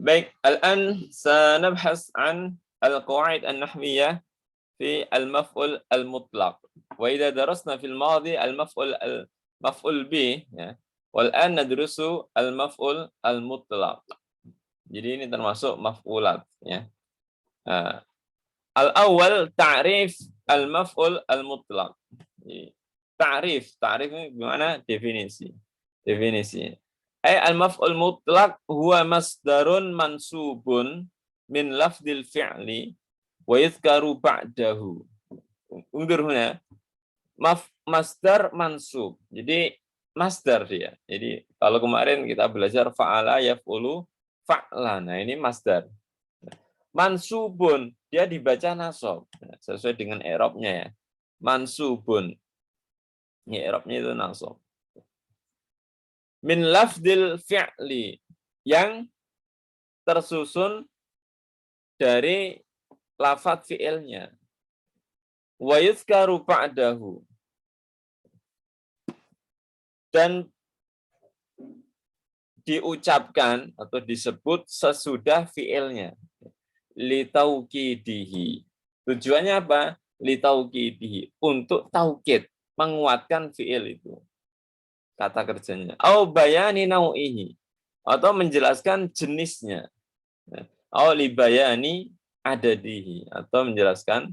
Baik, الآن سنبحث عن القواعد النحوية في المفعول المطلق. وإذا درسنا في الماضي المفعول به ya. والآن ندرس المفعول المطلق. Jadi ini termasuk maf'ulat ya. Al-awwal ta'rif al-maf'ul al-mutlaq. Ta'rif ini gimana? Definisi. Ay al-maf'ul mutlaq huwa masdarun mansubun min lafdil fi'li wa yuzkaru ba'dahu. Undur huna. Masdar mansub. Jadi masdar dia. Jadi kalau kemarin kita belajar fa'ala yaf'ulu fa'lan. Nah, ini masdar. Mansubun, dia dibaca nasab. Sesuai dengan i'rabnya ya. Mansubun. Ini i'rabnya itu nasab. Min lafdil fi'li, yang tersusun dari lafadz fi'ilnya. Wa yuzkaru ba'dahu, dan diucapkan atau disebut sesudah fi'ilnya. Litauqidihi. Tujuannya apa? Litauqidihi, untuk taukid, menguatkan fi'il itu. Kata kerjanya. Au bayani nau'ihi, atau menjelaskan jenisnya. Au li bayani adadihi, atau menjelaskan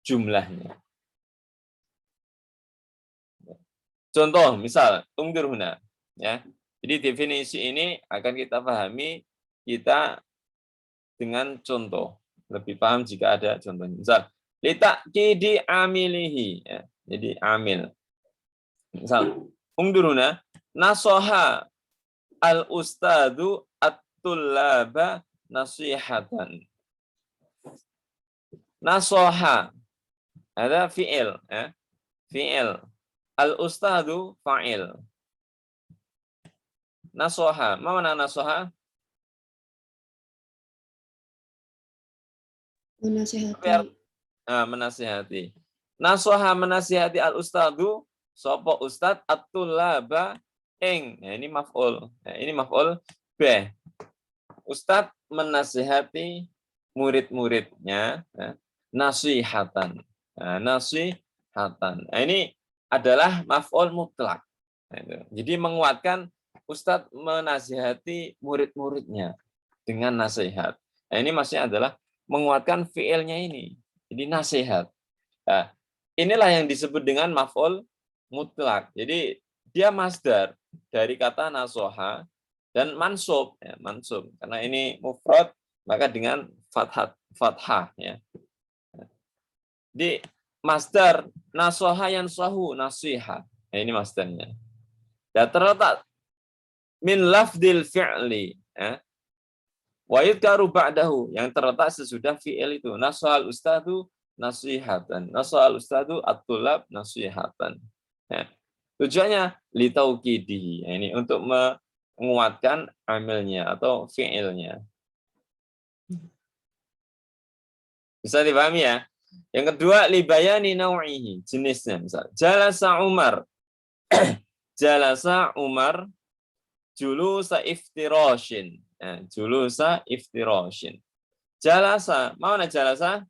jumlahnya. Contoh, misal, tungdir huna. Ya. Jadi definisi ini akan kita pahami kita dengan contoh. Lebih paham jika ada contohnya. Misal, litaqidi amilihi. Ya. Jadi amil. Misal, ungduruna nasoha al-ustadu at-tullaba nasihatan. Nasoha ada fi'il, ya. Fi'il. Al-ustadu fa'il. Nasoha, mana nasoha? Menasihati. Menasihati. Nasoha menasihati al-ustadu, sopo ustad at-tullaba ing. Nah, ini maf'ul. Nah, ini maf'ul b. Ustad menasihati murid-muridnya, nasihatan. Nah, nasihatan. Nah, ini adalah maf'ul mutlak. Nah, jadi menguatkan ustad menasihati murid-muridnya dengan nasihat. Nah, ini maksudnya adalah menguatkan fi'ilnya ini. Jadi nasihat. Nah, inilah yang disebut dengan maf'ul mutlak. Jadi dia masdar dari kata nasoha dan mansub, ya, mansub. Karena ini mufrad, maka dengan fathah, ya. Di masdar nasoha yang sahu nasiha. Nah, ini masdarnya. Dan terletak min lafdil fi'li, ya. Wa yudkaru ba'dahu, yang terletak sesudah fi'il itu. Nasahal ustadu nasihatan. Nasahal ustadu at-tulab nasihatan. Ya. Tujuannya litauqidihi. Ini untuk menguatkan amilnya atau fi'ilnya. Bisa dipahami ya? Yang kedua, libayani nau'ihi, jenisnya. Misal, jalasa Umar. Jalasa Umar julusa iftirashin. Nah, julusa iftirashin. Jalasa, mana jalasa?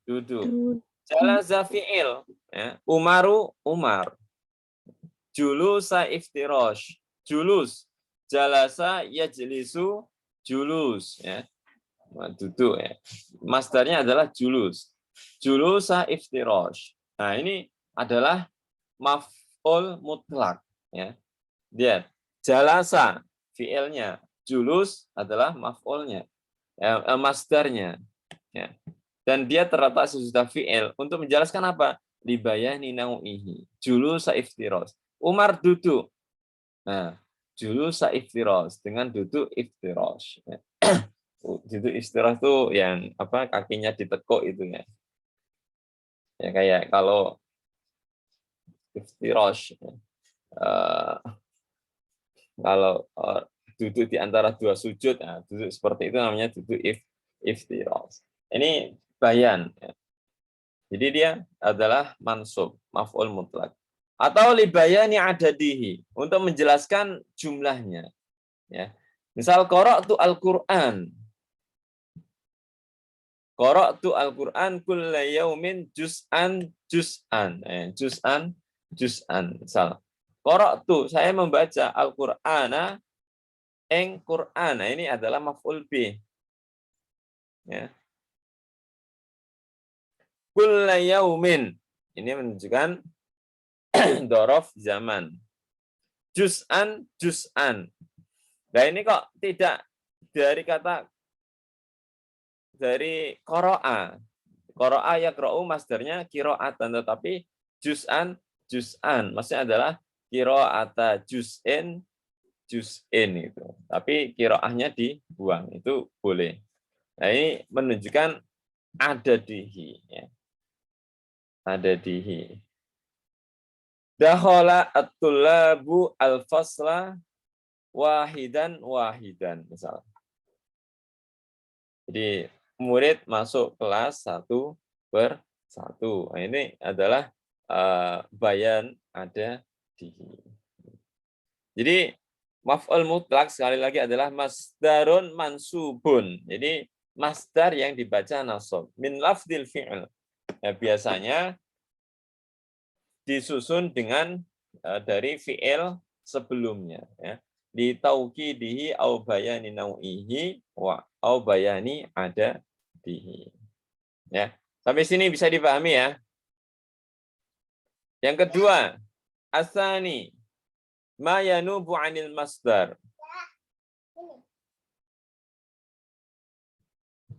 Duduk. Jalasa fi'il. Ya. Umaru, Umar. Julusa iftirash. Julus. Jalasa yajlisu, julus. Ya. Duduk. Ya. Masdarnya adalah julus. Julusa iftirash. Nah, ini adalah maf'ul mutlak. Ya. Lihat. Jalasa fi'ilnya, julus adalah maf'ulnya, masdarnya, ya. Dan dia terletak sesudah fi'il untuk menjelaskan apa? Libayani nau'ihi, julusa iftiros. Umar duduk. Nah, julusa iftiros, dengan duduk iftiros. Ya. Duduk iftiros itu yang apa? Kakinya ditekuk itu ya. Ya kayak kalau iftiros. Kalau duduk di antara dua sujud, nah, duduk seperti itu namanya duduk iftiras. Ini bayan. Ya. Jadi dia adalah mansub, maf'ul mutlak. Atau libayani adadihi, untuk menjelaskan jumlahnya. Ya. Misal qara'tu Al-Qur'an. Qara'tu Al-Qur'an kulla yaumin juz'an juz'an. Juz'an. Misal qara'tu, saya membaca Al-Qur'ana ing Qur'an. Nah, ini adalah maf'ul bih. Ya. Kulla yaumin. Ini menunjukkan dzaraf zaman. Juz'an juz'an. Nah, ini kok tidak dari kata dari qara'a. Qara'a yaqra'u masdarnya qira'atan, tetapi juz'an juz'an. Maksudnya adalah qira'ata juz'in juz'in itu. Tapi qira'ahnya dibuang, itu boleh. Nah, ini menunjukkan ada dihi. Ya. Ada dihi. Dakhala at-tullabu al-fasla wahidan wahidan. Misal. Jadi murid masuk kelas 1/1. Nah, ini adalah bayan ada dihi. Jadi maf'ul mutlak sekali lagi adalah masdarun mansubun. Jadi masdar yang dibaca nasab min lafdil fi'il. Ya, biasanya disusun dengan dari fi'il sebelumnya, ya. Di tauqidihi au bayani nau'ihi wa au bayani ada dihi. Ya. Sampai sini bisa dipahami ya. Yang kedua, asani ma yanubu 'anil masdar.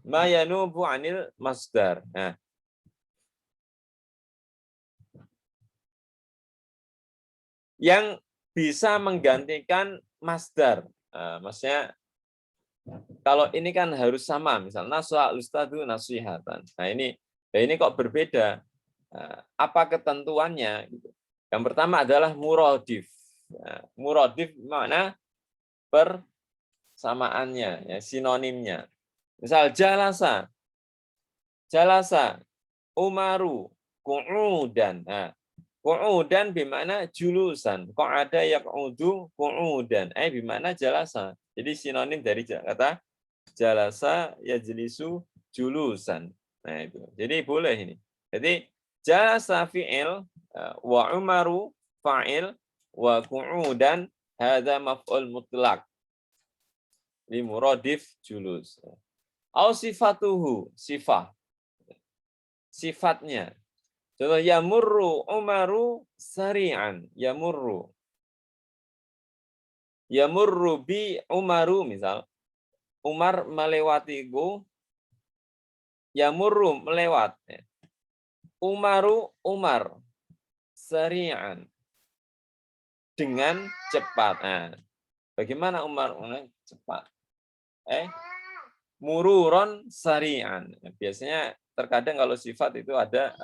Ma yanubu 'anil masdar. Nah, yang bisa menggantikan masdar. Maksudnya kalau ini kan harus sama, misal naswa ustadu nasihatan. Nah, ini kok berbeda. Apa ketentuannya? Yang pertama adalah muradif. Muradif makna persamaannya, ya, sinonimnya. Misal jalasa, jalasa, umaru, qu'udan. Nah, qu'udan bermakna julusan. Qa'ada yaq'udu qu'udan. Bermakna jalasa. Jadi sinonim dari kata jalasa yajlisu julusan. Nah, itu. Jadi boleh ini. Jadi jalasa fi'il wa umaru fa'il wa qu'udan hadza maf'ul mutlaq li muradif julus. Au sifatuhu, sifat. Sifatnya. Contoh yamurru umaru sari'an, yamurru. Yamurru bi umaru, misal Umar melewatiku, yamurru melewat. Umaru Umar sari'an dengan cepat. Nah, bagaimana Umar cepat? Mururon sari'an. Biasanya terkadang kalau sifat itu ada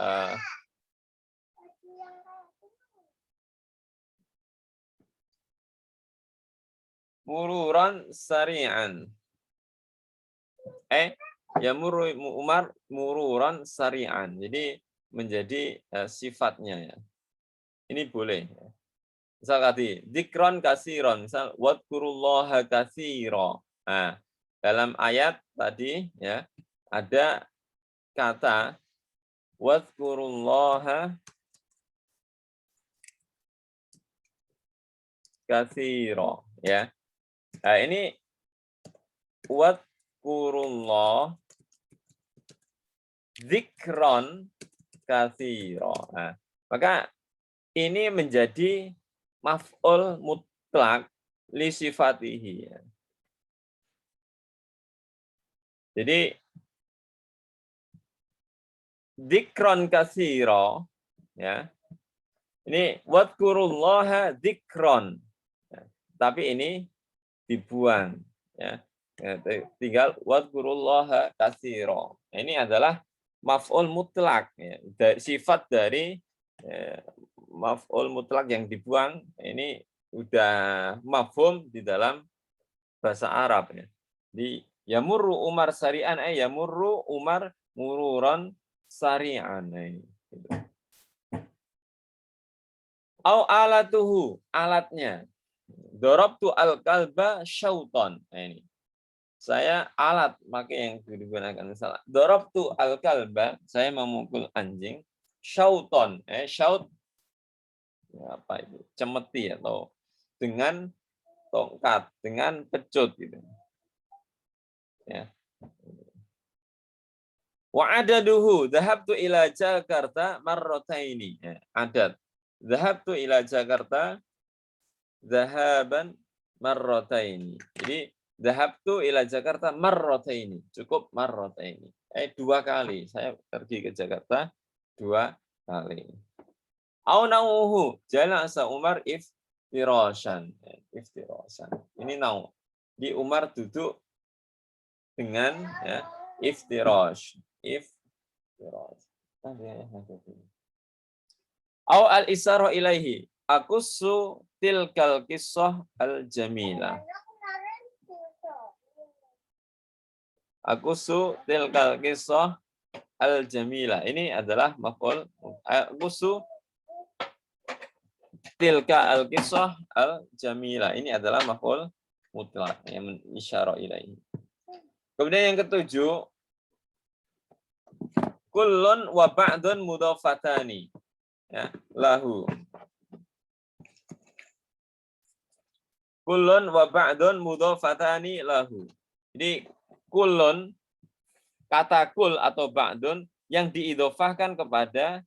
mururon sari'an. Yamurru Umar mururon sari'an. Jadi menjadi sifatnya, ya. Ini boleh. Misal tadi dzikron kasiron, misal wadkurullaha kasiro. Nah, dalam ayat tadi, ya, ada kata wadkurullaha kasiro, ya. Nah, ini wadkurullah dzikron kasiro. Nah, maka ini menjadi maf'ul mutlak li sifatihi. Jadi dzikron katsira, ya. Ini wadkurullaha dzikron. Ya, tapi ini dibuang, ya. Tinggal wadkurullaha katsira. Ini adalah maf'ul mutlak, ya. Sifat dari maf'ul mutlak yang dibuang ini udah mafhum di dalam bahasa Arab, ya. Di yamurru Umar sari'an yamurru Umar mururan sari'an. Gitu. Au alatuhu, alatnya. Darabtu al-kalba syauton. Nah, ini. Saya alat pakai yang digunakan misalnya. Darabtu al-kalba, saya memukul anjing. Syauton. Syaut apa itu? Cemeti atau dengan tongkat, dengan pecut gitu. Ya. Wa adaduhu dhahabtu ila Jakarta marrataini. Ya, adat. Dhahabtu ila Jakarta dhahaban marrataini. Jadi dhahabtu ila Jakarta marrataini. Cukup marrataini. 2 kali. Saya pergi ke Jakarta 2 kali. Au nauhu jalasa Umar iftirashan. Iftirashan. Ini nau. Di Umar duduk dengan ya, iftirash. Iftirash. Au al-isara ilaihi. Akussu tilkal qissah al-jamilah. Akussu tilkal qissah al-jamilah. Ini adalah maf'ul. Akussu tilka al-qissah al-jamilah. Ini adalah maf'ul mutlaq yang isyara ilaihi. Kemudian yang ketujuh, kullun wa ba'dun mudhafatani. Ya, lahu. Kullun wa ba'dun mudhafatani lahu. Jadi kullun, kata kul atau ba'dun yang diidhofahkan kepada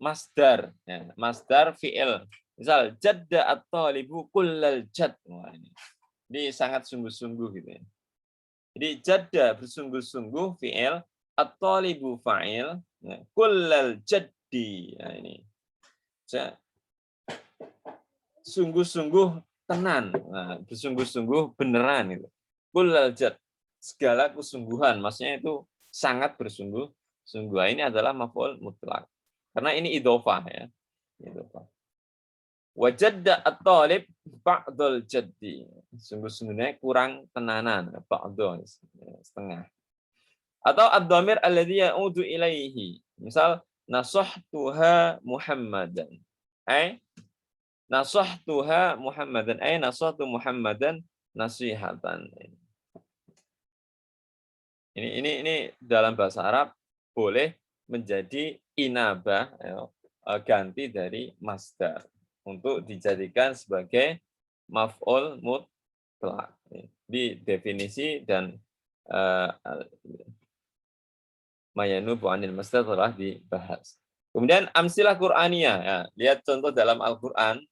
masdar, ya, masdar fi'il. Misal jadda at-talibu kullal jadd. Ini sangat sungguh-sungguh gitu ya. Jadi jadda bersungguh-sungguh fi'il, at-talibu fa'il, ya, kullal jaddi. Nah, ini. Sungguh-sungguh tenan, nah, bersungguh-sungguh beneran itu. Kullal jadd, segala kesungguhan, maksudnya itu sangat bersungguh-sungguh. Ini adalah maf'ul mutlaq. Karena ini idhofah ya. Idhofah. Wa jadda at-talib ba'dul jaddi. Sungguh-sungguhnya kurang tenanan, ba'dul setengah. Atau ad-dhamir alladhi ya'udu ilaihi. Misal nasahtuha Muhammadan. Nasahtuha Muhammadan. Nasahtu Muhammadan nasihatan. Ini dalam bahasa Arab boleh menjadi inabah, ganti dari masdar untuk dijadikan sebagai maf'ul mutlaq. Di definisi dan mayanubu anil masdar telah dibahas. Kemudian amsilah Qur'aniyah. Ya, lihat contoh dalam Al-Qur'an.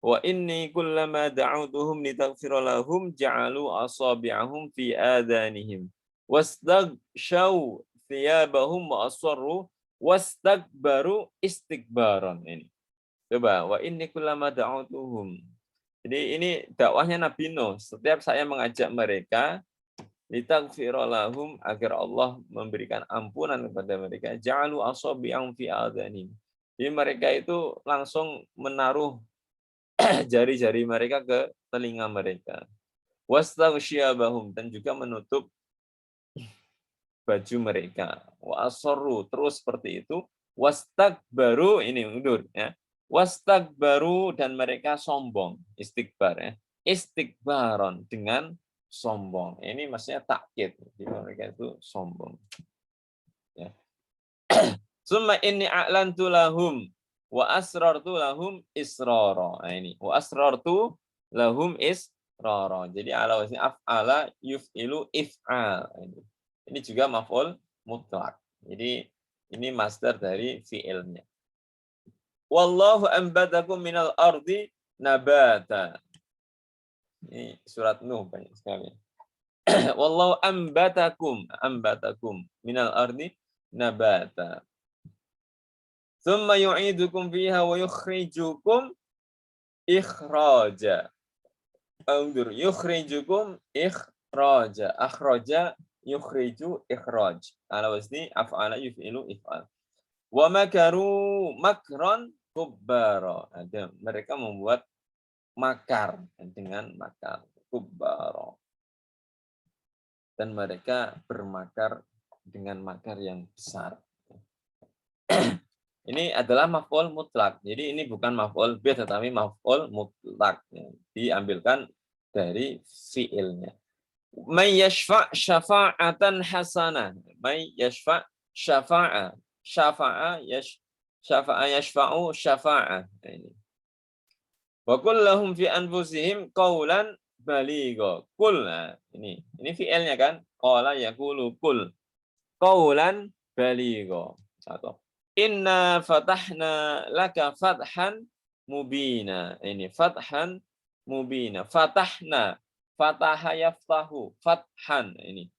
Wa inni kullama da'utuhum litaghfira lahum ja'alu asabi'ahum fi adanihim wastaghshaw thiyabahum wa asarru wastakbaru istikbaran. Ini. Coba, wa inni kullama da'utuhum. Jadi ini dakwahnya Nabi Nuh. Setiap saya mengajak mereka litaghfira lahum, agar Allah memberikan ampunan kepada mereka, ja'alu asabi'ahum fi adanihim. Jadi mereka itu langsung menaruh jari-jari mereka ke telinga mereka. Wastaghsyabahum, dan juga menutup baju mereka. Wa asarru, terus seperti itu. Wastakbaru, ini mundur ya. Wastakbaru, dan mereka sombong, istikbar ya. Istikbaron, dengan sombong. Ini maksudnya takkid. Jadi mereka itu sombong. Ya. Summa inni a'lantu lahum wa asrartu lahum israra. Nah, ini wa asrartu lahum israra. Jadi ala wazni af'ala yuf'ilu if'al. Ini juga maf'ul mutlaq. Jadi ini masdar dari fi'ilnya. Wallahu anbatakum minal ardi nabata. Ini surat Nuh banyak sekali. Wallahu anbatakum minal ardi nabata. Tsumma yu'idukum fiha wa yukhrijukum ikhraja. Anzur, yukhrijukum ikhraja. Akhraja yukhriju ikhraj. Ala wazni af'ala yuf'ilu if'al. Wa makaru makran kubbara. Mereka membuat makar dengan makar. Kubbara. Dan mereka bermakar dengan makar yang besar. Ini adalah maf'ul mutlak. Jadi ini bukan maf'ul bih tetapi maf'ul mutlak. Diambilkan dari fiilnya. May yashfa' syafa'atan hasanah. May yashfa' syafa'a. Syafa'a yashfa'u syafa'a. Ini. Wa qul lahum fi anfusihim qawlan baligha. Qul. Ini fiilnya kan? Qala yaqulu qul. Qawlan baligha. Atau inna fatahna laka fathan mubina. Ini fathan mubina. Fatahna. Fataha yaftahu. Fathan. Ini.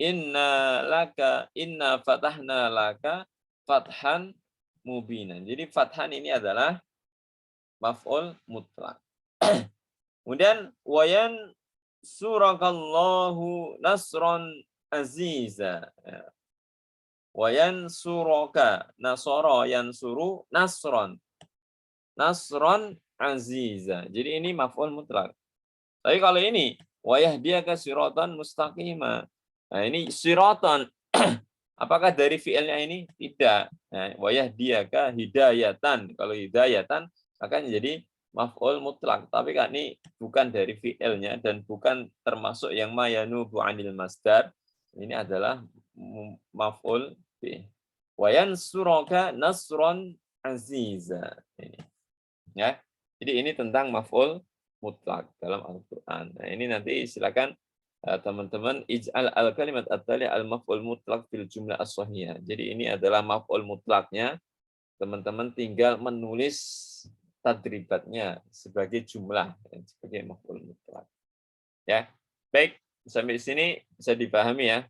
Inna fatahna laka fathan mubina. Jadi fathan ini adalah maf'ul mutlak. Kemudian wayan surakallahu nasron aziza. Wayan suraka nasoro yansuru nasron. Nasron aziza. Jadi ini maf'ul mutlak. Tapi kalau ini wayahdiyaka siratan mustaqima. Nah, ini siratan. Apakah dari fiilnya ini? Tidak. Nah, wayahdiyaka hidayatan. Kalau hidayatan akan jadi maf'ul mutlak. Tapi kan ini bukan dari fiilnya dan bukan termasuk yang mayanubu anil masdar. Ini adalah maf'ul bih. Wa yansuraka nasron aziza. Ini. Ya. Jadi ini tentang maf'ul mutlak dalam Al-Qur'an. Nah, ini nanti silakan teman-teman ij'al al-kalimat at-tali al-maf'ul mutlak fil jumlah as-shahihah. Jadi ini adalah maf'ul mutlaknya. Teman-teman tinggal menulis tadribatnya sebagai jumlah sebagai maf'ul mutlak. Ya. Baik, sampai sini bisa dipahami ya.